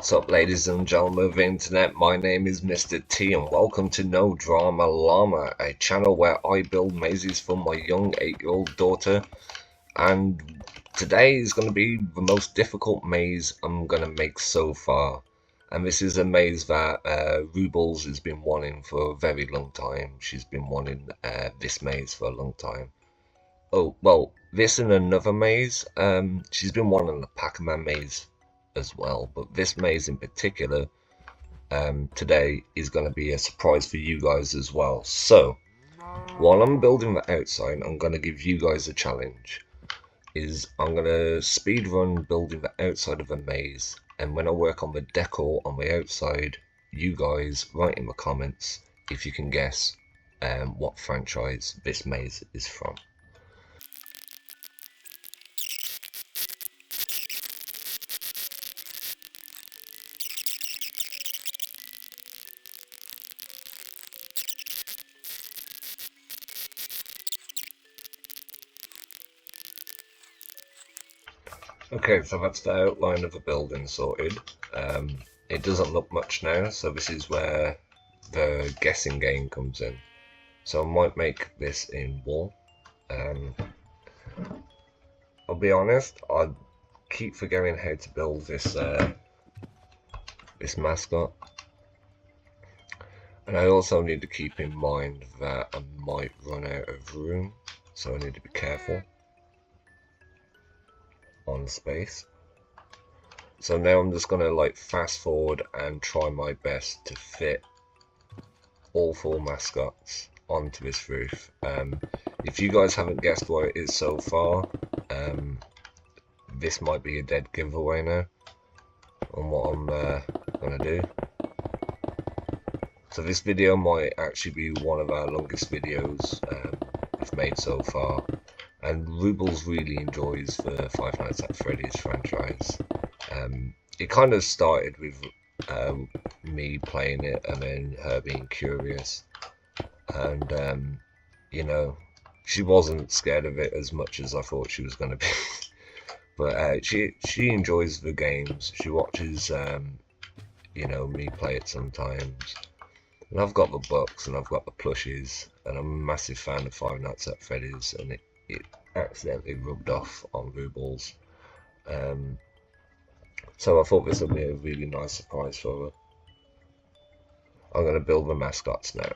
What's up, ladies and gentlemen of the internet? My name is Mr. T and welcome to No Drama Llama, a channel where I build mazes for my young 8-year-old daughter. And today is going to be the most difficult maze I'm going to make so far. And this is a maze that ROOBLES has been wanting for a very long time. She's been wanting this maze for a long time. Oh, well, this and another maze. She's been wanting the Pac-Man maze as well, but this maze in particular today is going to be a surprise for you guys as well. So while I'm building the outside, I'm going to give you guys a challenge. I'm going to speed run building the outside of a maze, and when I work on the decor on the outside, you guys write in the comments if you can guess what franchise this maze is from. Okay, so that's the outline of the building sorted. It doesn't look much now, so this is where the guessing game comes in. So I might make this in wool. I'll be honest, I keep forgetting how to build this this mascot. And I also need to keep in mind that I might run out of room, so I need to be careful on space. So now I'm just gonna like fast forward and try my best to fit all 4 mascots onto this roof. If you guys haven't guessed what it is so far, this might be a dead giveaway now on what I'm gonna do. So this video might actually be one of our longest videos we've made so far. And ROOBLES really enjoys the Five Nights at Freddy's franchise. It kind of started with me playing it and then her being curious. And, you know, she wasn't scared of it as much as I thought she was going to be. But she enjoys the games. She watches, you know, me play it sometimes. And I've got the books and I've got the plushies. And I'm a massive fan of Five Nights at Freddy's. And it accidentally rubbed off on ROOBLES. So I thought this would be a really nice surprise for her. I'm going to build the mascots now.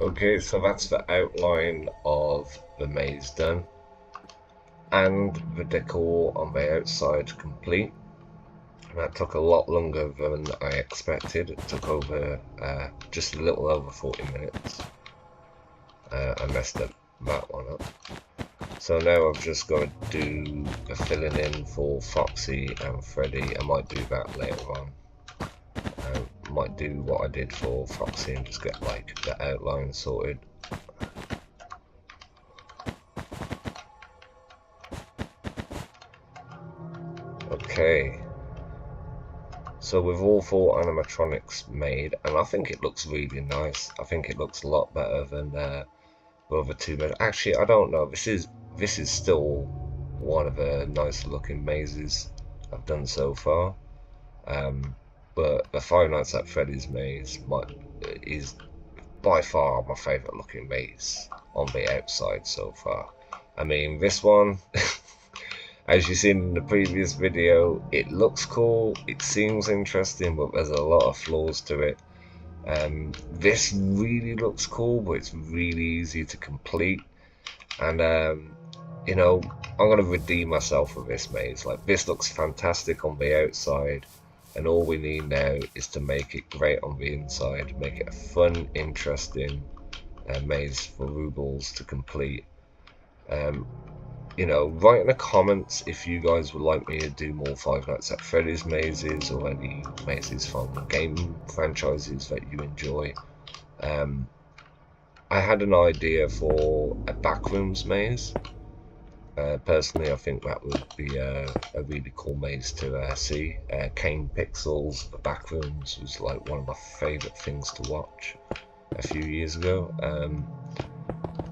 Okay, so that's the outline of the maze done, and the decor on the outside complete. That took a lot longer than I expected. It took over just a little over 40 minutes. I messed up that one up. So now I've just got to do the filling in for Foxy and Freddy. I might do that later on. Might do what I did for Foxy and just get like the outline sorted. Okay, so with all 4 animatronics made, and I think it looks really nice. I think it looks a lot better than the other 2. But actually, I don't know. This is still one of the nicer looking mazes I've done so far. But the Five Nights at Freddy's maze is by far my favourite looking maze on the outside so far. I mean, this one, as you've seen in the previous video, it looks cool, it seems interesting, but there's a lot of flaws to it. This really looks cool, but it's really easy to complete. And you know, I'm going to redeem myself with this maze. Like, this looks fantastic on the outside, and all we need now is to make it great on the inside, make it a fun, interesting maze for ROOBLES to complete. You know, write in the comments if you guys would like me to do more Five Nights at Freddy's mazes, or any mazes from game franchises that you enjoy. I had an idea for a backrooms maze. Personally, I think that would be a really cool maze to see. Kane Pixels, the backrooms, was like one of my favourite things to watch a few years ago.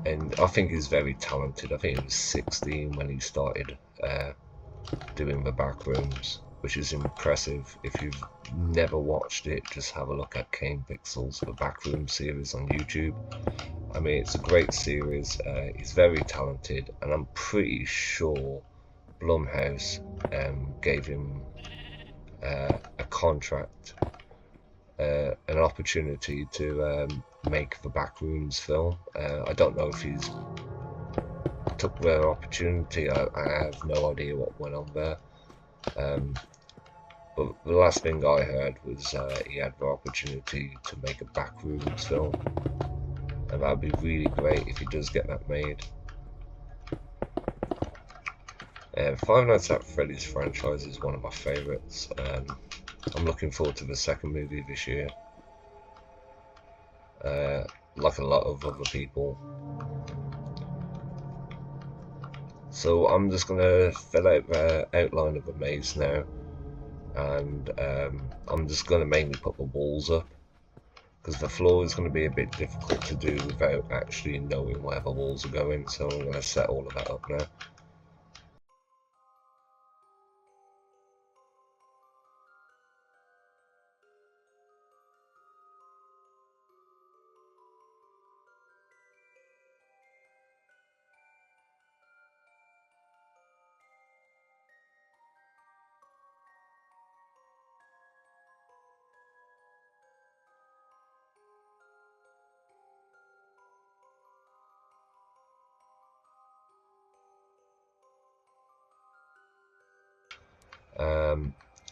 And I think he's very talented. I think he was 16 when he started doing the backrooms, which is impressive. If you've never watched it, just have a look at Kane Pixels, the backroom series on YouTube. I mean, it's a great series. He's very talented, and I'm pretty sure Blumhouse gave him a contract, an opportunity to make the Backrooms film. I don't know if he's took the opportunity. I have no idea what went on there. But the last thing I heard was he had the opportunity to make a Backrooms film. And that would be really great if he does get that made. Five Nights at Freddy's franchise is one of my favourites. I'm looking forward to the second movie this year. Like a lot of other people. So I'm just going to fill out the outline of the maze now. And I'm just going to mainly put the walls up, because the floor is going to be a bit difficult to do without actually knowing where the walls are going, so I'm going to set all of that up now.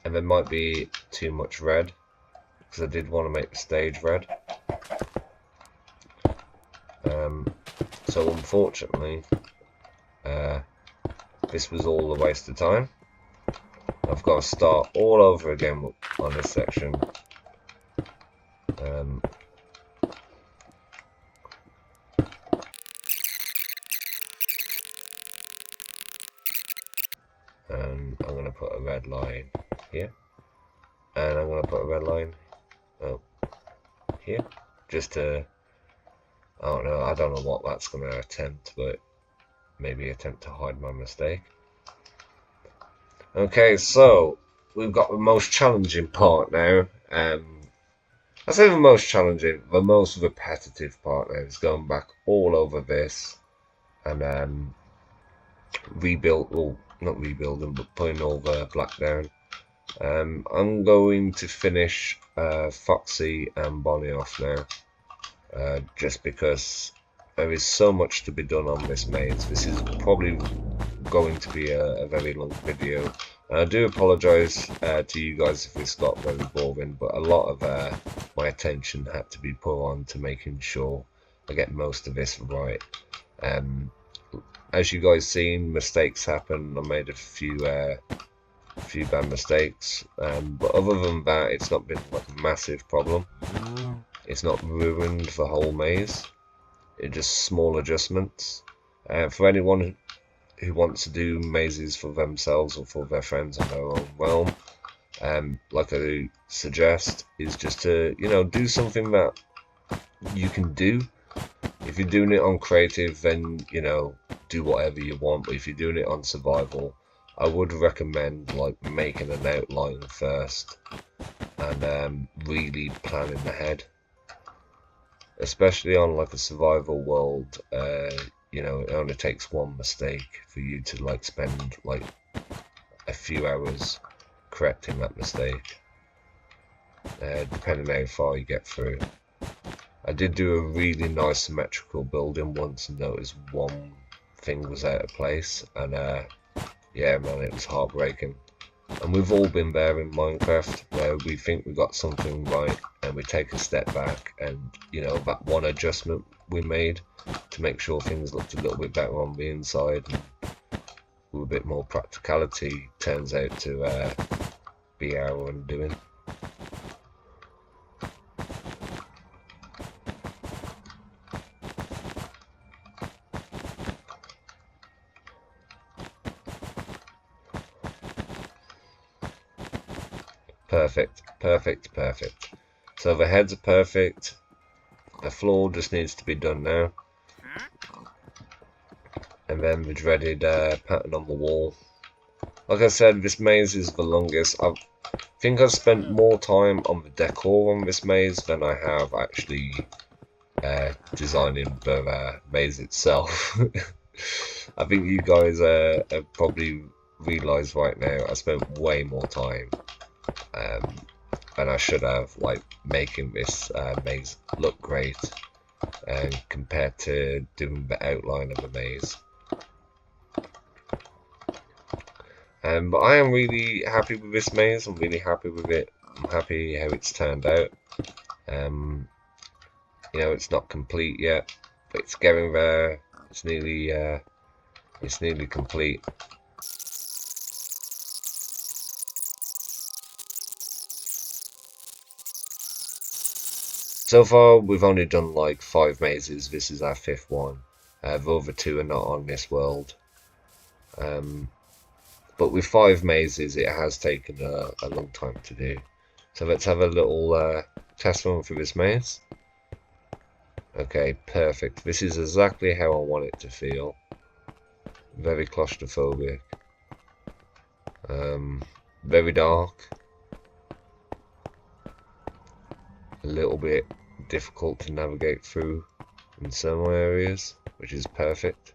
And there might be too much red, because I did want to make the stage red. So unfortunately, this was all a waste of time. I've got to start all over again on this section. And I'm going to put a red line here, and I'm going to put a red line here, just to, I don't know what that's going to attempt, but maybe attempt to hide my mistake. Okay, so we've got the most challenging part now. I say the most challenging, the most repetitive part now is going back all over this and rebuild, well, not rebuilding, but putting all the black down. I'm going to finish Foxy and Bonnie off now, just because there is so much to be done on this maze. This is probably going to be a very long video. And I do apologise to you guys if this got very boring, but a lot of my attention had to be put on to making sure I get most of this right. As you guys seen, mistakes happen. I made a few bad mistakes, but other than that, it's not been like a massive problem. It's not ruined the whole maze. It's just small adjustments. For anyone who wants to do mazes for themselves or for their friends in their own realm, like I suggest, is just to, you know, do something that you can do. If you're doing it on creative, then, you know, do whatever you want. But if you're doing it on survival, I would recommend like making an outline first and really planning ahead. Especially on like a survival world, you know, it only takes one mistake for you to like spend like a few hours correcting that mistake, depending how far you get through. I did do a really nice symmetrical building once and noticed one thing was out of place, and yeah man, it was heartbreaking. And we've all been there in Minecraft, where we think we got something right and we take a step back, and you know, that one adjustment we made to make sure things looked a little bit better on the inside and with a bit more practicality turns out to be our undoing. Perfect, perfect, perfect. So the heads are perfect. The floor just needs to be done now. And then the dreaded pattern on the wall. Like I said, this maze is the longest. I think I've spent more time on the decor on this maze than I have actually designing the maze itself. I think you guys have probably realised right now I spent way more time and I should have, like, making this maze look great compared to doing the outline of the maze. But I am really happy with this maze. I'm really happy with it. I'm happy how it's turned out. You know, it's not complete yet, but it's getting there. It's nearly complete. So far, we've only done like 5 mazes. This is our 5th one. The other 2 are not on this world. But with 5 mazes, it has taken a long time to do. So let's have a little test run for this maze. Okay, perfect. This is exactly how I want it to feel. Very claustrophobic. Very dark. A little bit difficult to navigate through in some areas, which is perfect.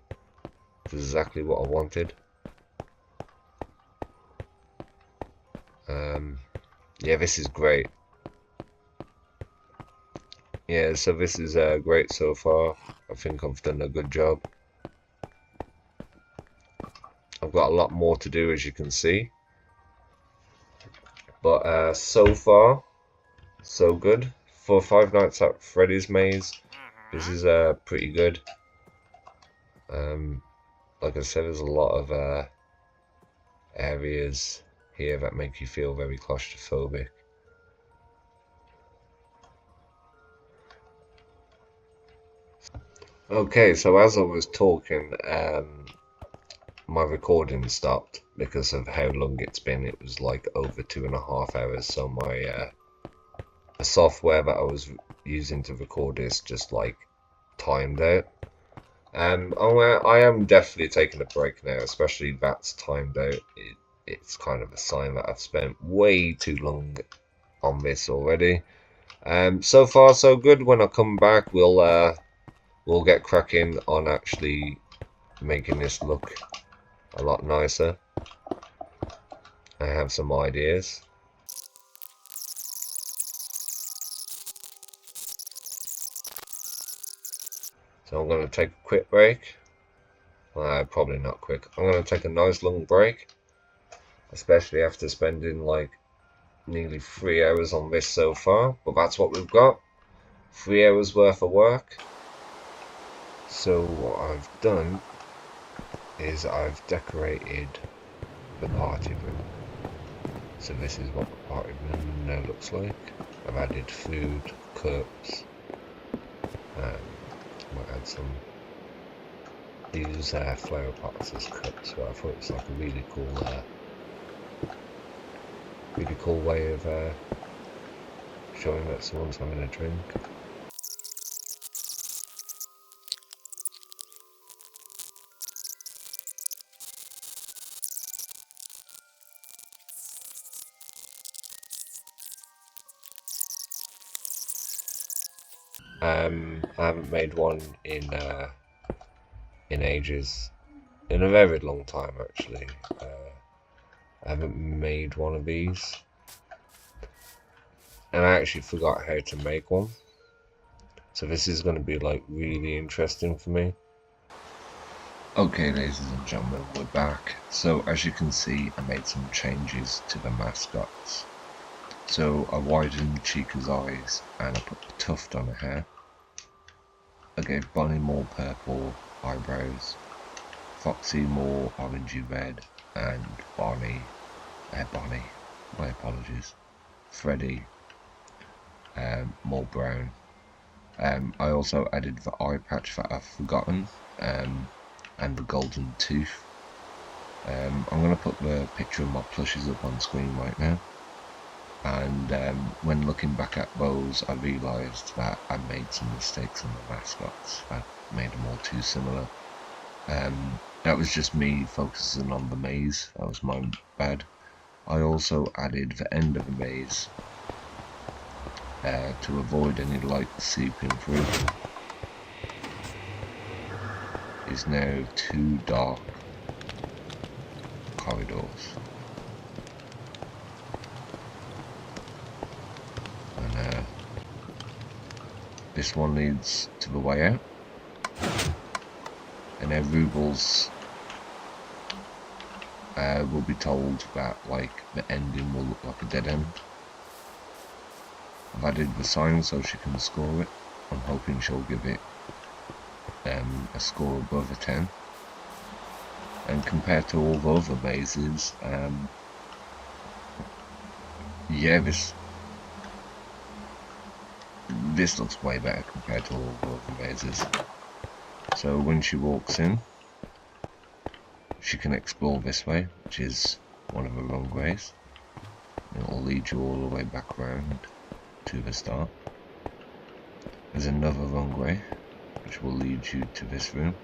It's exactly what I wanted. Yeah, this is great. Yeah, so this is great so far. I think I've done a good job. I've got a lot more to do, as you can see. But so far, so good. For Five Nights at Freddy's maze, this is pretty good. Like I said, there's a lot of areas here that make you feel very claustrophobic. Okay, so as I was talking, my recording stopped because of how long it's been. It was like over 2.5 hours, so my the software that I was using to record this just like timed out. I am definitely taking a break now, especially that's timed out. It's kind of a sign that I've spent way too long on this already. So far so good. When I come back, we'll get cracking on actually making this look a lot nicer. I have some ideas. So I'm going to take a quick break. Probably not quick. I'm going to take a nice long break, especially after spending like nearly 3 hours on this so far. But that's what we've got. 3 hours worth of work. So what I've done is I've decorated the party room. So this is what the party room now looks like. I've added food, cups. Might add some. These flower pots as cups. So I thought it's like a really cool way of showing that someone's having a drink. I haven't made one in ages, in a very long time actually. I haven't made one of these, and I actually forgot how to make one. So this is going to be like really interesting for me. Okay, ladies and gentlemen, we're back. So as you can see, I made some changes to the mascots. So I widened Chica's eyes and I put the tuft on her hair. I gave Bonnie more purple eyebrows, Foxy more orangey red, and Bonnie, my apologies, Freddy, more brown. I also added the eye patch that I've forgotten, and the golden tooth. I'm going to put the picture of my plushies up on screen right now. And when looking back at those, I realised that I made some mistakes on the mascots. I made them all too similar. That was just me focusing on the maze. That was my bad. I also added the end of the maze to avoid any light seeping through. Is now 2 dark corridors. And this one leads to the way out. And now ROOBLES will be told that like the ending will look like a dead end. I've added the sign so she can score it. I'm hoping she'll give it a score above a 10. And compared to all the other mazes, yeah, this looks way better compared to all the other mazes. So when she walks in, she can explore this way, which is one of the wrong ways. It will lead you all the way back around to the start. There's another wrong way, which will lead you to this room.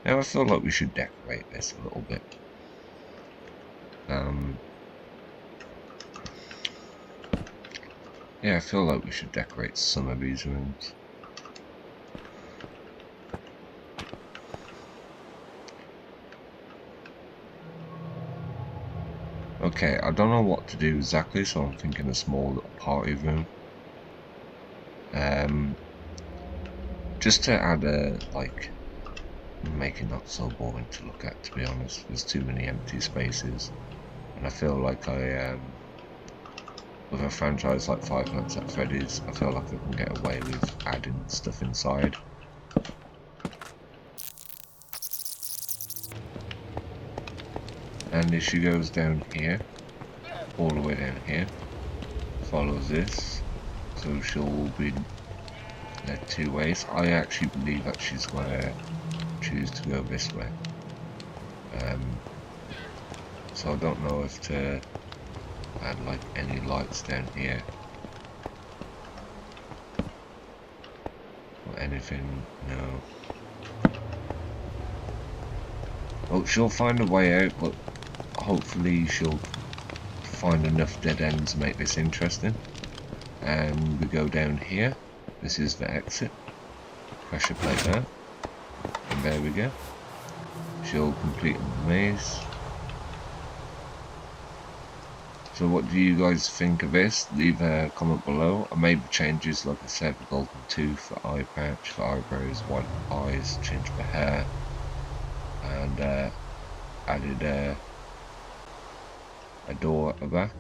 Now I feel like we should decorate this a little bit. Yeah, I feel like we should decorate some of these rooms. Okay, I don't know what to do exactly, so I'm thinking a small little party room. Just to add make it not so boring to look at, to be honest. There's too many empty spaces, and I feel like with a franchise like Five Nights at Freddy's, I feel like I can get away with adding stuff inside. And if she goes down here, all the way down here, follows this, so she'll be led 2 ways. I actually believe that she's going to choose to go this way. So I don't know if to add like any lights down here or anything. No. Well, she'll find a way out, but hopefully she'll find enough dead ends to make this interesting. And we go down here. This is the exit. Pressure plate there. And there we go. She'll complete the maze. So what do you guys think of this? Leave a comment below. I made the changes, like I said, the golden tooth, the eye patch, the eyebrows, white eyes, changed the hair, and added a door at the back.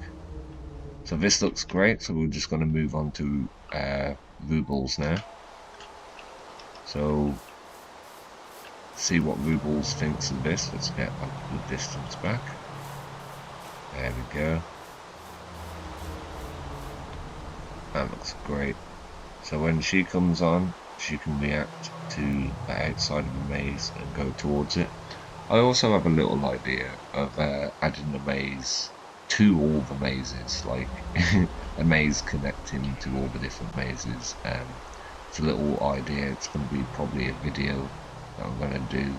So this looks great, so we're just going to move on to ROOBLES now. So see what ROOBLES thinks of this. Let's get a good distance back. There we go. That looks great. So when she comes on, she can react to the outside of the maze and go towards it. I also have a little idea of adding a maze to all the mazes, like a maze connecting to all the different mazes. It's a little idea. It's going to be probably a video that I'm going to do.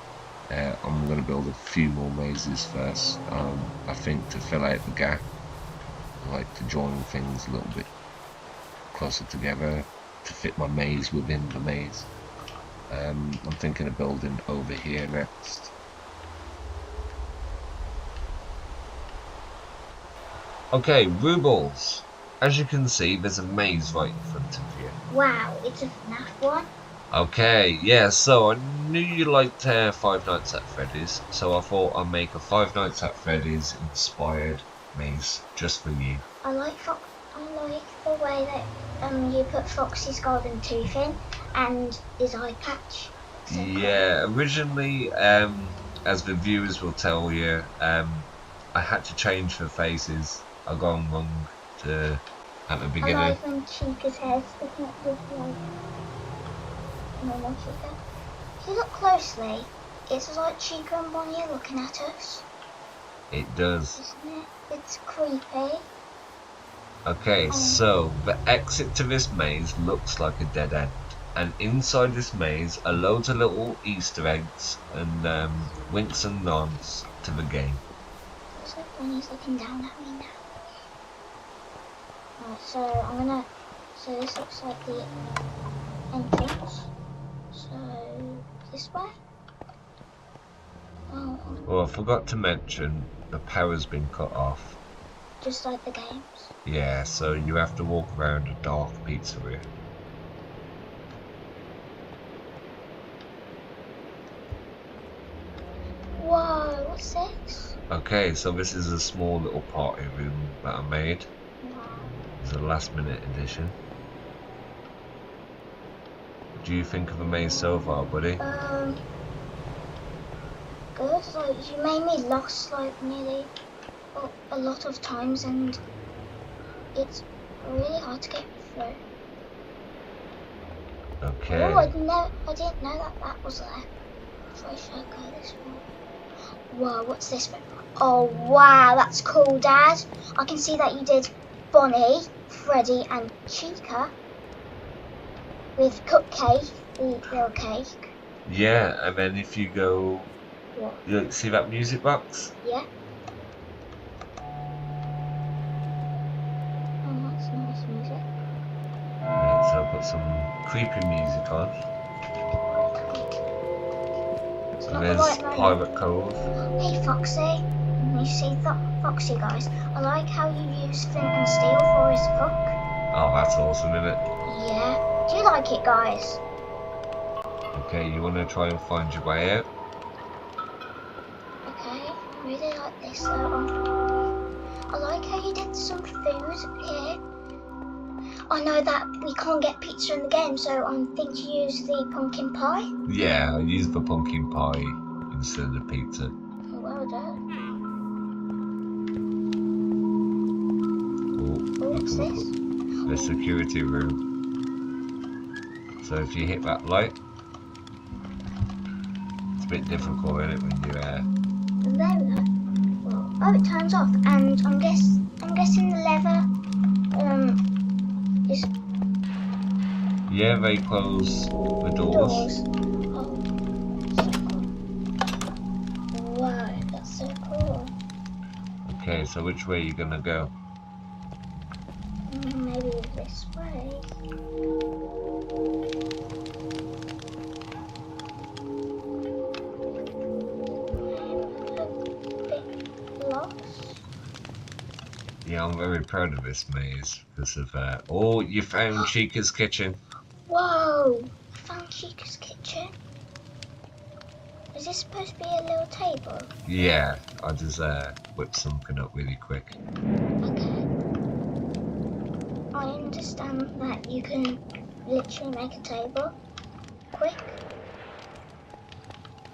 I'm going to build a few more mazes first. I think to fill out the gap, I like to join things a little bit closer together to fit my maze within the maze. I'm thinking of building over here next. Okay, ROOBLES. As you can see, there's a maze right in front of you. Wow, it's a Fnaf one? Okay, yeah, so I knew you liked Five Nights at Freddy's, so I thought I'd make a Five Nights at Freddy's inspired maze just for you. I like the way that you put Foxy's golden tooth in and his eye patch. So Yeah, originally, as the viewers will tell you, I had to change the faces. I gone wrong at the cool. I beginning. like when Chica's hair's sticking up with like normal Chica. If you look closely, it's like Chica and Bonnie are looking at us, It does. isn't it? It's creepy. Okay, so the exit to this maze looks like a dead end. And inside this maze are loads of little Easter eggs and winks and nods to the game. Looks like Bonnie's looking down at me now. Right, so so this looks like the entrance. So, this way? Oh, Well, I forgot to mention the power's been cut off. just like the games. Yeah, so you have to walk around a dark pizzeria. Whoa, what's this? Okay, so this is a small little party room that I made. Wow. It's a last minute addition. What do you think of the maze so far, buddy? Good. Like, you made me lost, like, nearly a lot of times, and it's really hard to get through. Okay. Oh, I didn't know that was there. So I should go this way. Whoa, what's this one? Oh, wow, that's cool, Dad. I can see that you did Bonnie, Freddy, and Chica with Cupcake, the little cake. Yeah, and then if you go... What? You see that music box? Yeah. Oh, that's nice music. Yeah, so I'll put some creepy music on. And there's Pirate Cove. Hey, Foxy. You see Foxy, guys? I like how you use flint and steel for his hook. Oh, that's awesome, isn't it? Yeah. Do you like it, guys? Okay, you want to try and find your way out? Okay, I really like this. I like how you did some food here. I know that we can't get pizza in the game, so I think you use the pumpkin pie. Yeah, I used the pumpkin pie instead of the pizza. Well done. Oh, What's this? The security room. So if you hit that light, it's a bit difficult, isn't it, when you There we go. Well, oh, it turns off, and I'm guessing the lever is yeah, they close the doors. Oh, so cool. Wow, that's so cool. Okay, so which way are you gonna go? Maybe this way. Yeah, I'm very proud of this maze because of oh, you found Chica's kitchen. Whoa! I found Chica's kitchen. Is this supposed to be a little table? Yeah, I just whipped something up really quick. Okay. I understand that you can literally make a table quick.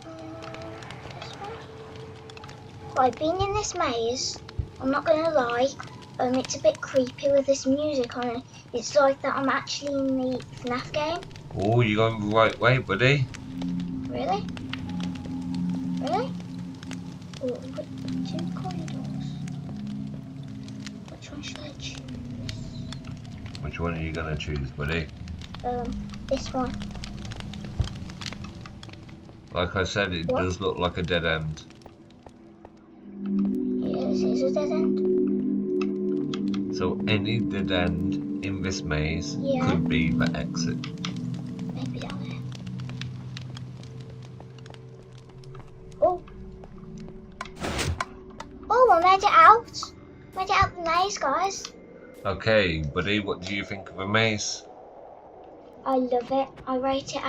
This one. Right, being in this maze, I'm not gonna lie, it's a bit creepy with this music on it. It's like that I'm actually in the Fnaf game. Oh, you're going the right way, buddy. Really? Really? Oh, two corridors. Which one should I choose? Which one are you gonna choose, buddy? This one. Like I said, it does look like a dead end. Yeah, this is a dead end. So any dead end in this maze could be the exit. Maybe down there. Oh. Oh, I made it out. Made it out the maze, guys. Okay, buddy, what do you think of a maze? I love it. I rate it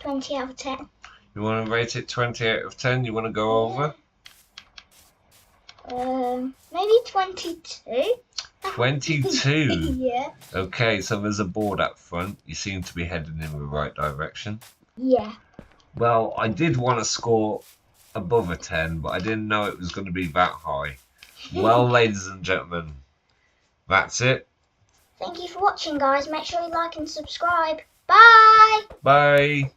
20 out of 10. You want to rate it 20 out of 10? You want to go over? Maybe 22. 22? Yeah. Okay, so there's a board up front. You seem to be heading in the right direction. Yeah. Well, I did want to score above a 10, but I didn't know it was going to be that high. Well, ladies and gentlemen, that's it. Thank you for watching, guys. Make sure you like and subscribe. Bye! Bye!